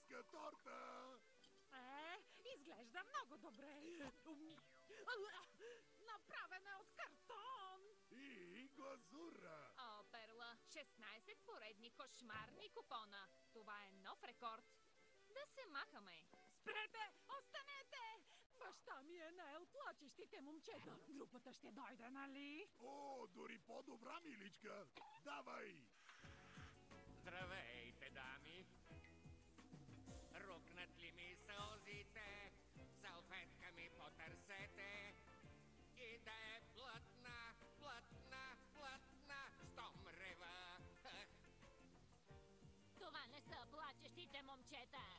Миличка торта! Изглежда много добре. Направена от картон. И глазура! О, Перла, 16 поредни кошмарни купона. Това е нов рекорд. Да се махаме. Спрете! Останете! Баща ми е наел плачещите момчета. Групата ще дойде, нали? О, дори по-добра, Миличка! Давай! Здравейте, дами! Рукнат ли ми сълзите, салфетка ми потърсете. И да е плътна, плътна, плътна, щом рева. Това не са плачещите момчета.